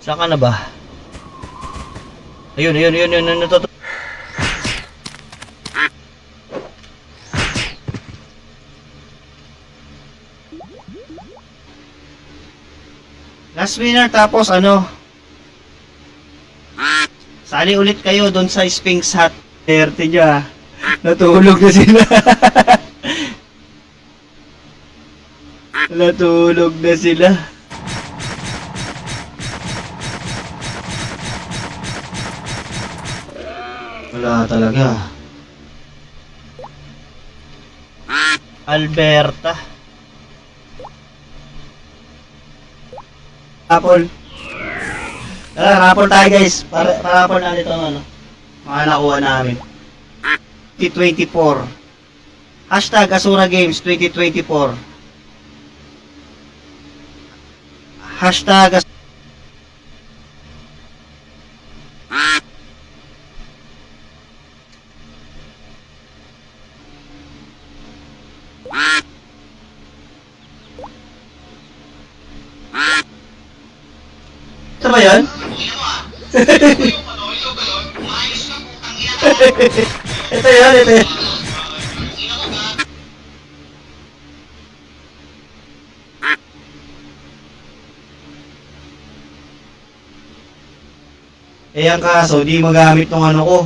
Saan ka na ba? Ayun, ayun, ayun, ayun, ayun, ito. Last winner, tapos ano? Sali ulit kayo doon sa Sphinx Hut. 30 dyan. Natulog na sila. Natulog na sila. Wala talaga. Alberta. Apple. Rapol tayo guys. Rapol na dito ano. Mga nakuha namin. 2024. Hashtag Asura Games 2024. Hashtag ito ba yan? Ito yan, ito yan. Eh ang kaso, di magamit ng ano ko.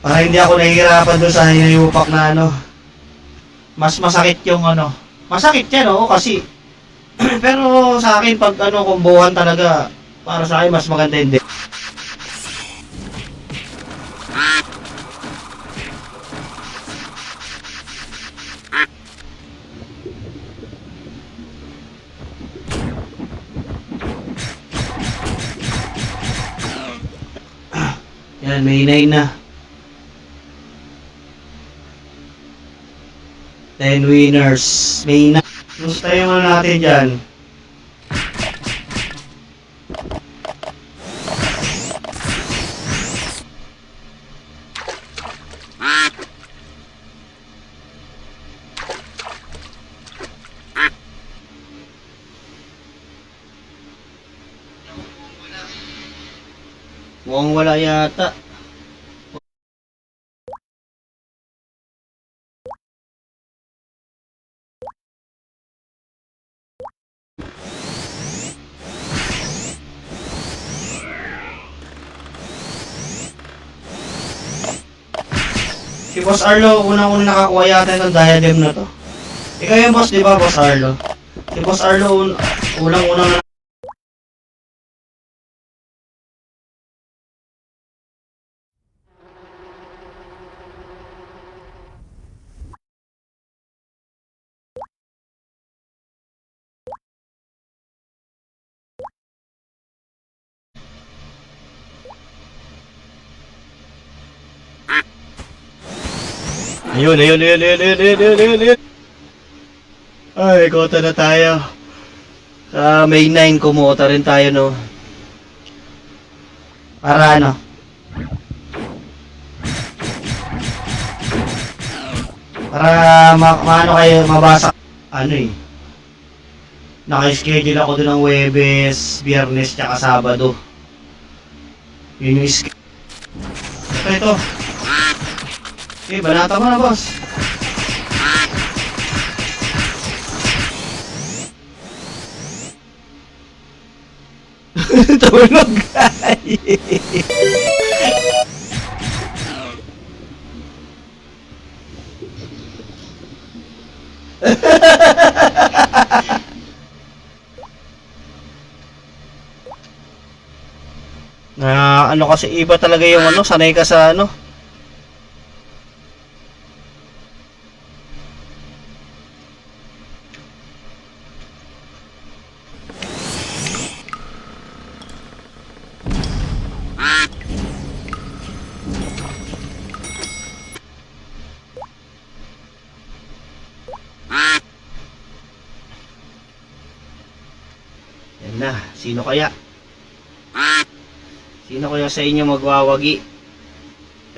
Para hindi ako nahihirapan doon sa hinayupak na ano. Mas masakit yung ano. Masakit yan oo kasi. Pero sa akin pag ano kumbuhan talaga, para sa akin mas maganda hindi. Yan, may 9 na. 10 winners. May na. Gusto yung ano natin dyan. Mukhang wala yata. Si Boss Arlo, unang-unang nakakuha yata ng diadem na to. Ikaw yung boss, di ba, Boss Arlo? Si Boss Arlo, unang-unang ayun, ayun, ayun, ayun, ayun, ayun, ayun, ayun, ayun. Ay, kota na tayo. Sa May 9, kumota rin tayo, no? Para ano? Para maano kayo, mabasa. Ano eh. Naka-schedule ako doon ng Webes, Biyernes, tsaka Sabado. Yun yung schedule. Ito. Okay, banata mo na, boss. Tulog, na ano kasi iba talaga yung ano, sanay ka sa ano. Yan na, sino kaya? Sino kaya sa inyo magwawagi?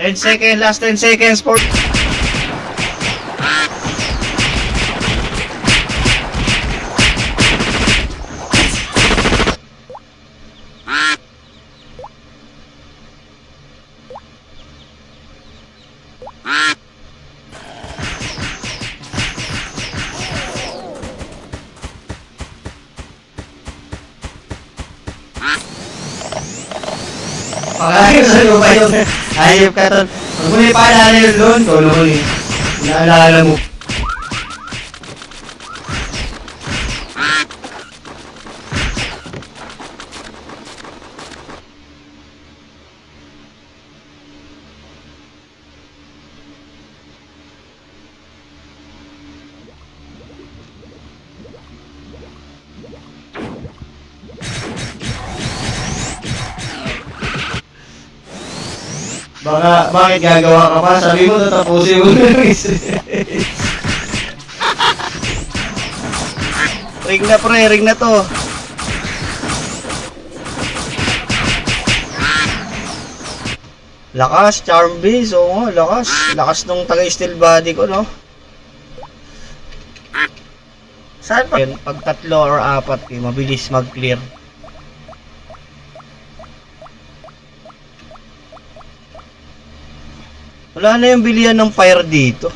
10 seconds, last 10 seconds for... Pakain sa lupa yung hayop ka to. Huwag mo na ipaalala yun doon. Tuloy. Naalala mo. Bakit gagawa ka pa? Sabi mo, tatapusin mo na ring na pre, ring na to. Lakas, charm base, oo nga, lakas. Lakas nung taga-steel body ko, no? Saan pa yun? Pag 3 or 4, mabilis mag-clear. Wala na yung bilihan ng fire dito.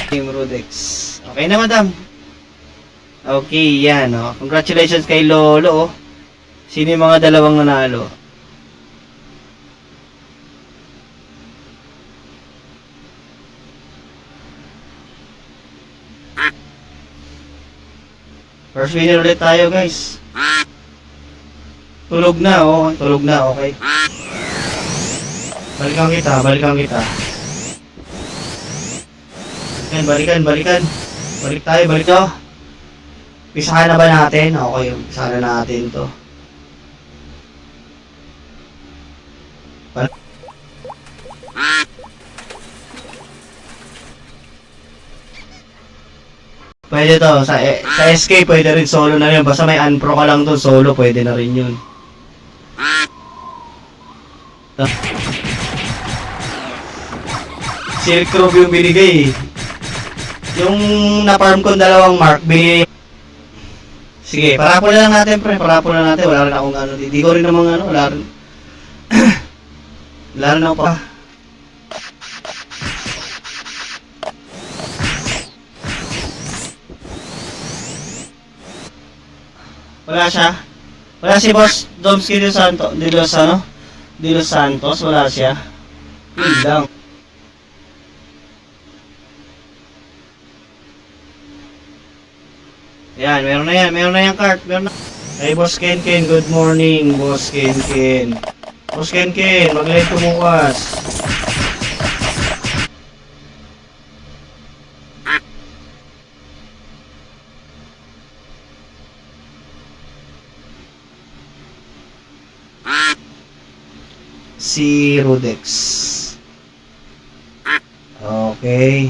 Team Rudex. Okay na, madam. Okay, yan. Oh. Congratulations kay Lolo. Oh. Sino yung mga dalawang nanalo? First winner ulit tayo, guys. Tulog na, oh. Tulog na, okay. Balikan kita, balikan kita. Balikan. Balik tayo, balik to. Pisahan na ba natin? Okay, pisahan na natin to. Pwede to, sa SK pwede rin solo na yun. Basta may unpro ka lang doon, solo pwede na rin yun. Silk Robe yung binigay. Yung na-farm ko 2 mark, binigay. Sige, parapol na lang natin pre, parapol na natin. Wala rin akong ano, di ko rin namang ano, wala rin. Wala rin ako pa. Wala siya. Wala si Boss Domsky de Los Santos, wala siya. Yun lang. Yan, meron na yan cart, meron na. Hey Boss Ken, good morning, Boss Ken. Boss Ken, mag-live ko bukas. Si Rudex. Okay.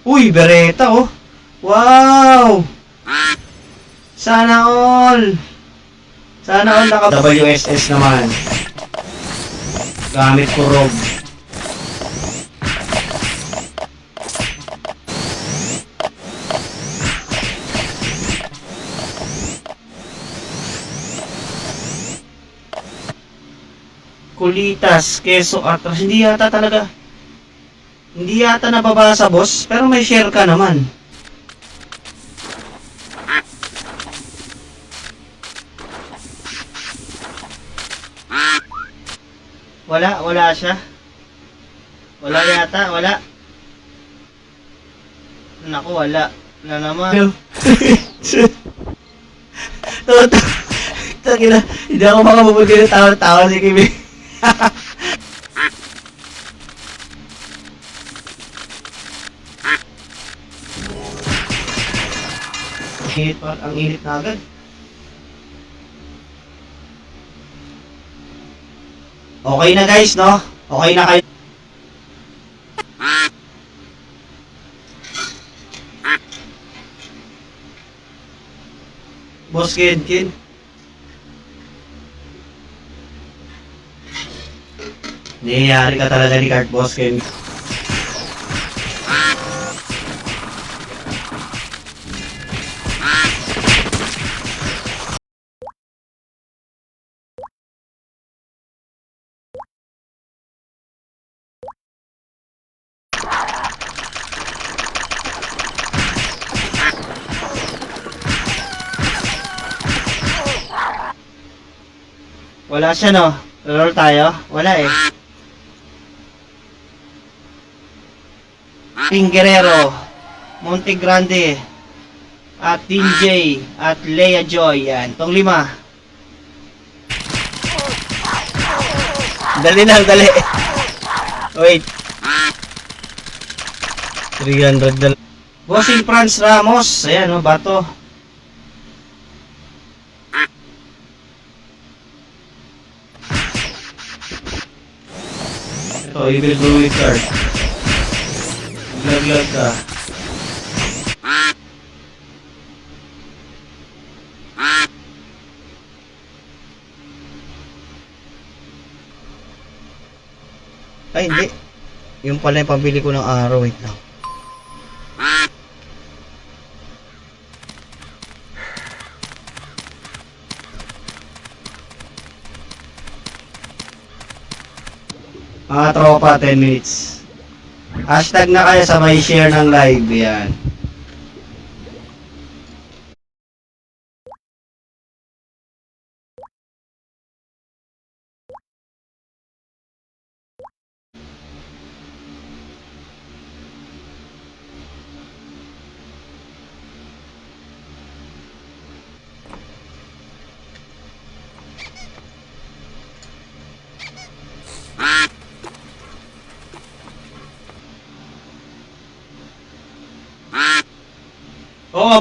Uy, Beretta oh. Wow! Sana all naka WSS naman. Gamit ko Rob. Kulitas, Keso, Atras. Hindi yata nababasa, boss. Pero may share ka naman. Wala siya. Wala yata, wala. Naku, wala. Wala naman. Takina, hindi ako makabubulga ng tawa-tawa si Kimi. Ang init na agad. Okay na guys, no? Okay na kayo. Boss Ken. Nangyayari ka talaga ni Cart Boss Ken. Wala siya, no? Roll tayo? Wala eh. Ping Guerrero, Monte Grande, at DJ, at Lea Joy. Yan. Itong 5. Dali na, dali. Wait. 300 dali. Bossing Franz Ramos. Ayan, no, bato. Ito, Evil Druid card. Lag ka. Ay, hindi. Yung pala yung pambili ko ng araw. Wait lang. Mga tropa, 10 minutes. Hashtag na kayo sa may share ng live. Yan.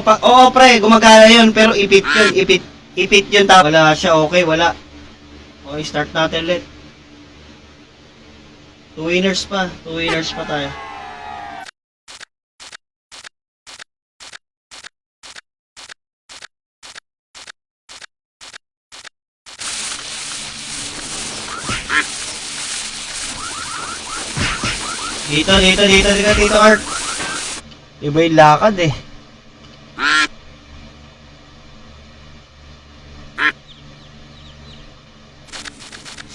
Oo, pre, gumagana yun, pero ipit yun, wala siya, okay, wala. Okay, start natin ulit. 2 winners pa tayo. Dito, Art. Iba yung lakad eh.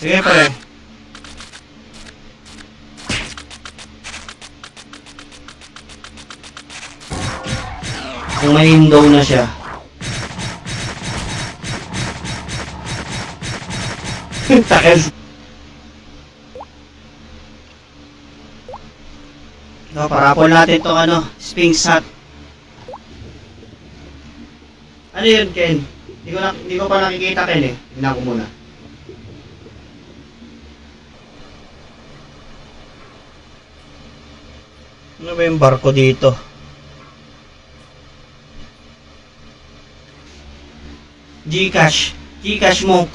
Sige, pare. Kung may window na siya. Takes. Ito, parapol natin itong Sphinx Hat. Ano yun, Ken? Hindi ko pa nakikita, Ken eh. Tignan ko muna. Ano ba yung barko dito? Gcash Monk.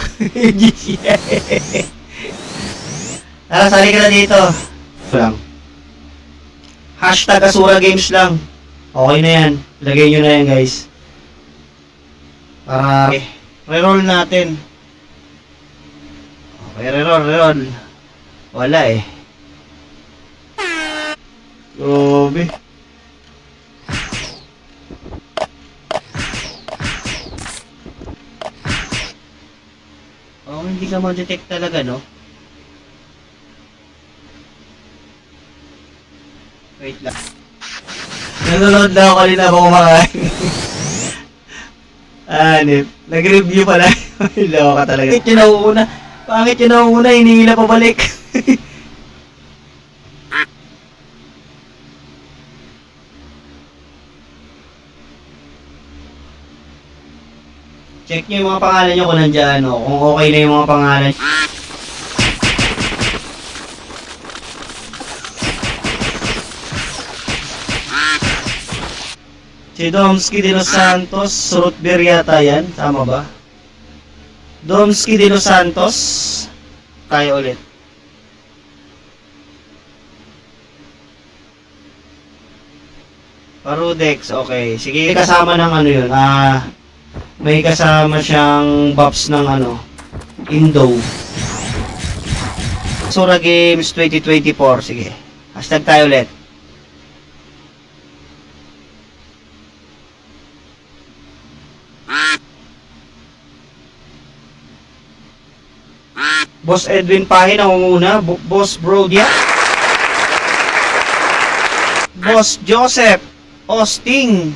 Tara, sali ka na dito. Ito lang. Hashtag Asura Games lang. Okay na yan. Lagay nyo na yan, guys. Para reroll natin. Okay, reroll. Wala eh. Grabe. Oh, hindi ka ma-detect talaga, no? Wait lang. Nanonood na ako kanina ba kumakain? Anip. Nag-review pala. Loko ka talaga. Pangit yun nauuna, hinihila pabalik. Check nyo yung mga pangalan nyo kung nandyan, no? Kung okay na yung mga pangalan. Si Domsky de los Santos, Rootbeer yata yan. Tama ba? Domsky de los Santos. Tayo ulit. Parudex, okay. Sige, kasama ng yun. May kasama siyang buffs ng Indo. Sura Games 2024. Sige. Hashtag tayo ulit. Boss Edwin Pahin ang umuna. Boss Brodia. Boss Joseph Osting.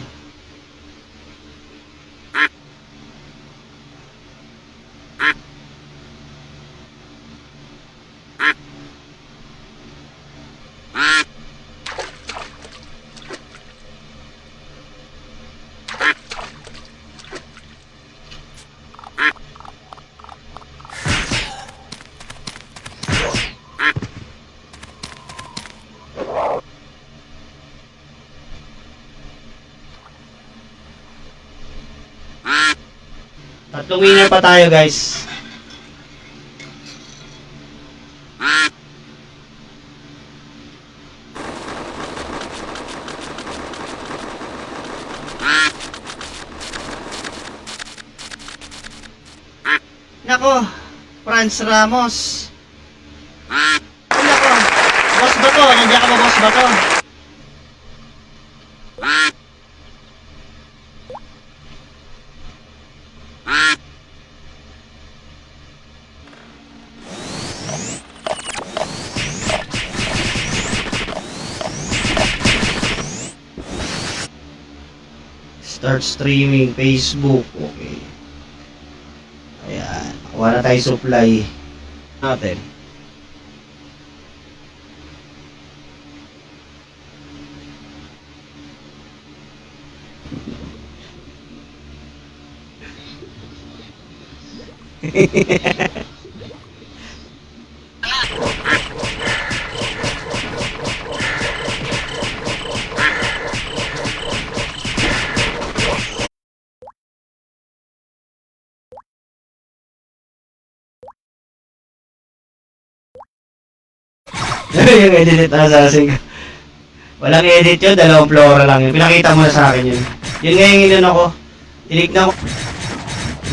Tatlong winner pa tayo, guys. Nako, Franz Ramos. Nako, boss ba to? Nandiyan ka ba, boss ba to? Start streaming Facebook. Okay. Ayan. Nakuha na tayo supply natin. Yung edit na sa sing. Walang edit yun, dalawang flora lang yun. Pinakita mo na sa akin yun. Yun nga yung ilan ako. Tinignan ko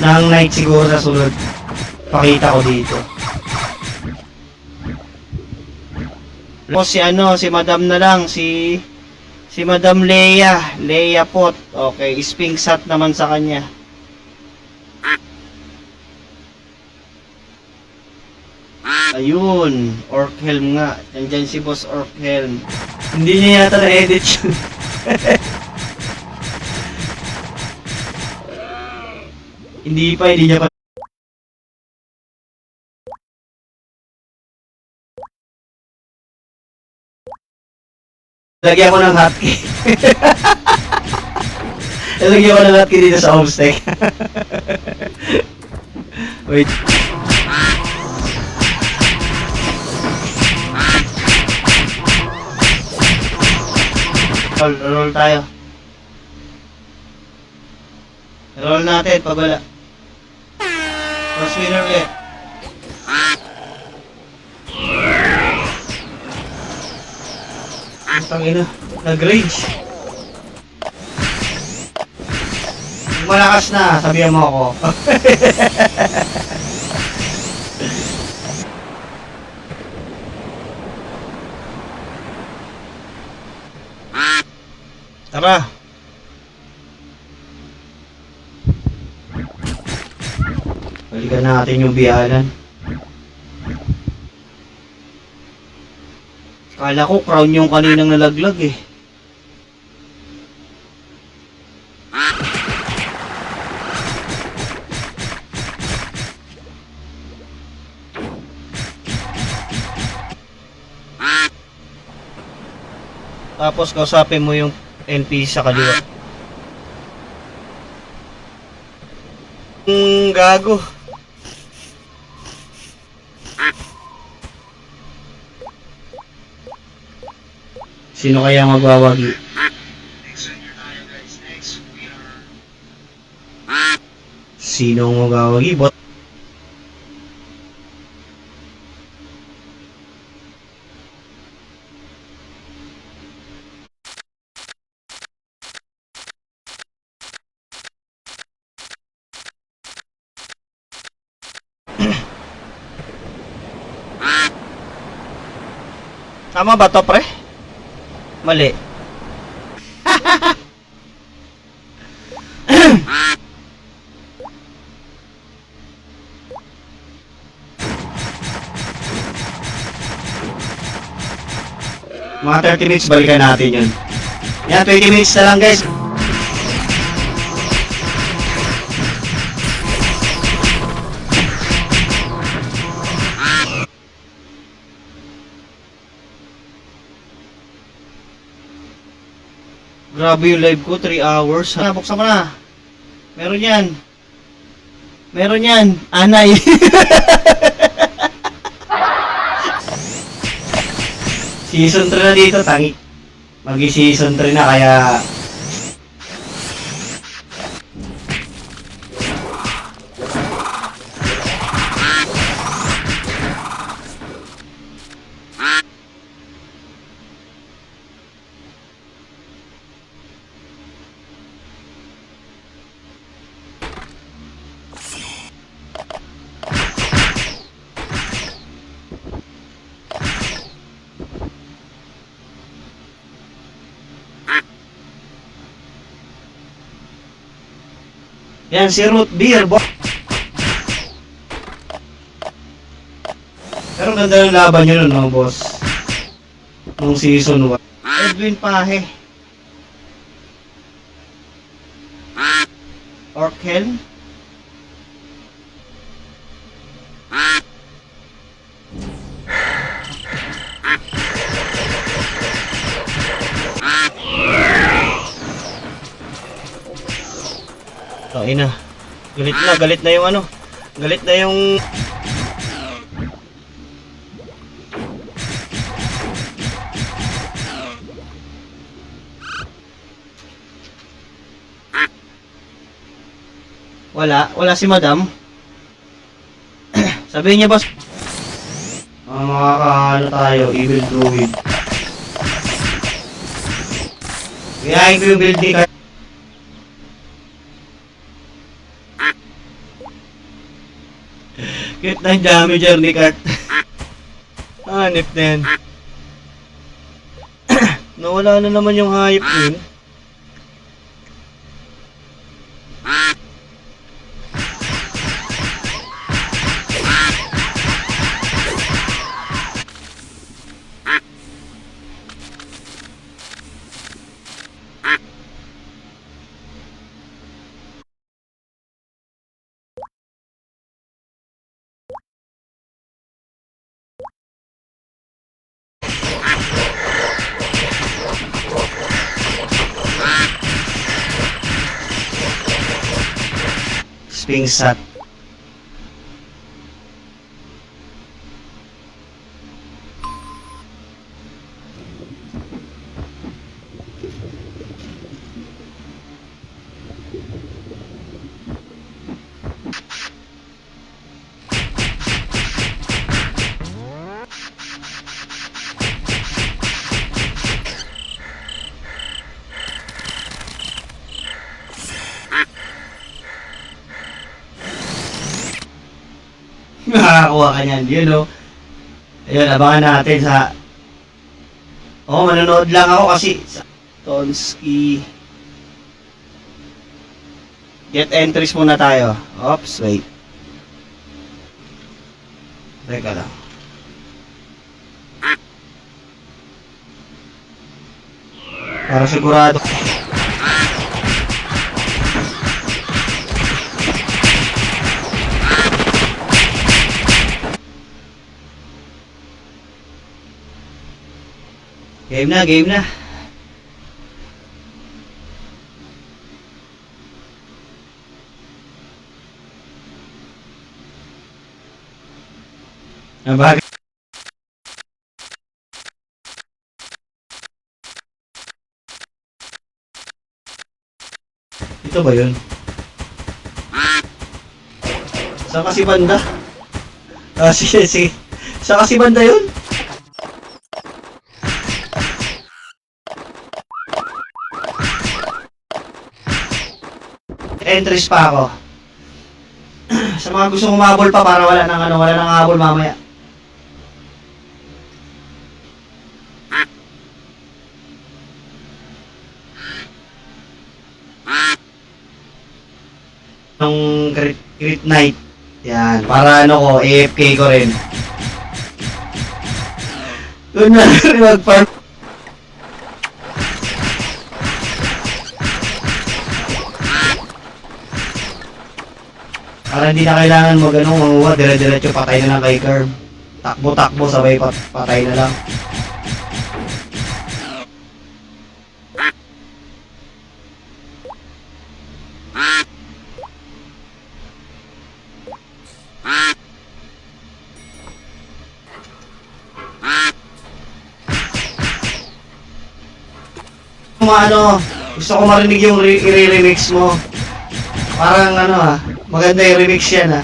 ng night siguro sa sunod. Pakita ko dito. Si si Madam na lang, si Madam Leia Pot. Okay, Sphinx hat naman sa kanya. Ayun, Orkhelm nga. Nandyan si Boss Orkhelm. Hindi niya yata na-edit yun. hindi niya pa. Lagyan ko ng hotkey. Lagyan ko ng hotkey dito sa homestay. Wait. Roll tayo. Roll natin pag wala. First winner ulit. Putang ina, nag-rage. Malakas na, sabihan mo ako. Tara. Balikan natin yung biyanan. Kala ko crown yung kaninang nalaglag eh. Tapos kausapin mo yung NPC sa kaliwa. Gago. Sino kaya magwawagi? Sino magwawagi? Bot. Tama ba to, pre? Mali. Mga 30 minutes balikan natin yun. Yan, 20 minutes na lang, guys. Grabe yung live ko, 3 hours. Buksan mo na. Meron yan. Meron yan. Anay. Season 3 na dito, tangi. Mag-season 3 na, kaya Yan, si Root Beer, pero ganda ng laban nyo nun, no, boss? Nung season 1. Edwin Pahe. Orkel. Oh, ina. Galit na yung ano. Galit na yung... Wala si Madam. Sabihin niya, boss. Makakaano tayo, Evil Druid. Gayahin ko yung build ni Kurt. Cute na yung damager ni Kurt. Hanip na yan. Nawala na naman yung hayop yun. Spingsat. Makakakuha ka niyan, yun o. Ayun, abangan natin sa... manonood lang ako kasi sa Tonsky. Get entries muna tayo. Oops, wait. Teka lang. Para sigurado. Game na, game na. Nabag. Ito ba yun? Saan kasi banda? Sige. Saan kasi banda yun? Entries pa ako. Sa mga gustong humabol pa para wala nang habol mamaya. Nung crit night. Yan, para ano ko, AFK ko rin. Doon na rin mag-farm. Para hindi na kailangan mo ganun, manguha, dire-diretso patay na lang kay Curve. Takbo-takbo, sabay patay na lang. Ano, gusto ko marinig yung i-remix mo. Parang ano maganda yung remix yan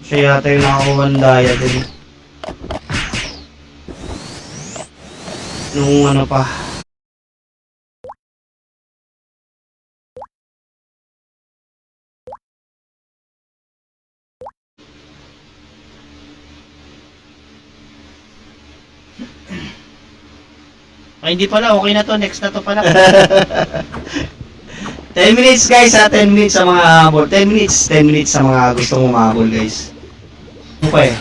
siya yata yung nakakuha ng daya din. Nung ano pa. Ay, hindi pala. Okay na to. Next na to pala. 10 minutes guys ha. 10 minutes sa mga habol. 10 minutes. 10 minutes sa mga gustong umabol guys. Ano pa eh?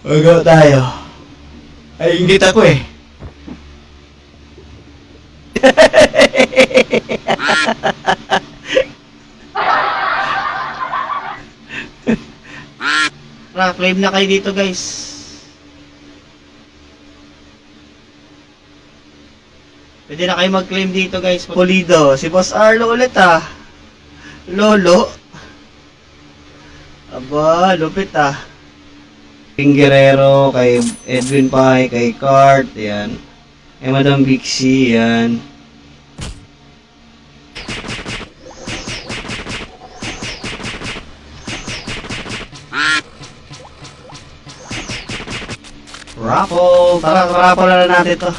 Go tayo. Ay, ingit ako eh. Tara, claim na kayo dito guys. Pwede na kayo mag-claim dito guys. Pulido. Si Boss Arlo ulit ah. Lolo. Aba, lupit ah. King Guerrero, kay Edwin Pai, kay Cart, yan. Kay Madam Bixie, yan. Raffle! Tara, raffle na natin to.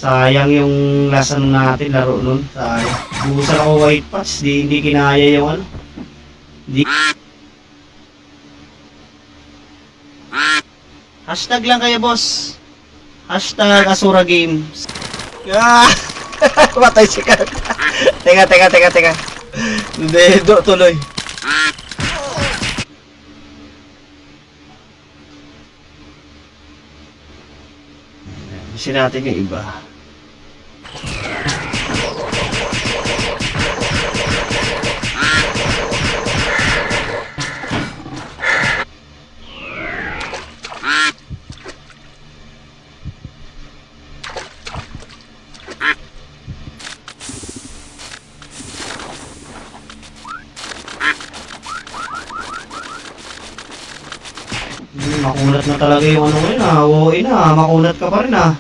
Sayang yung last ano natin, laro nun. Sayang. Buhusan ako white patch, hindi kinaya yung ano. Di... Hashtag lang kayo boss. Hashtag Asura Games. Ah! Matay si Kat. Teka. Hindi, tuloy. Gusto natin yung iba. Makunat na talaga yung ano ngayon ah. Oo, makunat ka pa rin ah.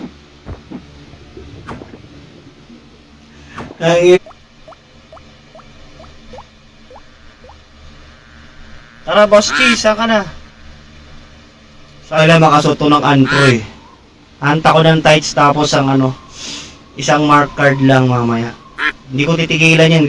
Tara, Boss Key, saan ka na? Saan makasuto ng antro eh. Hanta ko ng tights tapos ang ano, isang mark card lang mamaya. Hindi ko titigilan yan.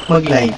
Mag-live.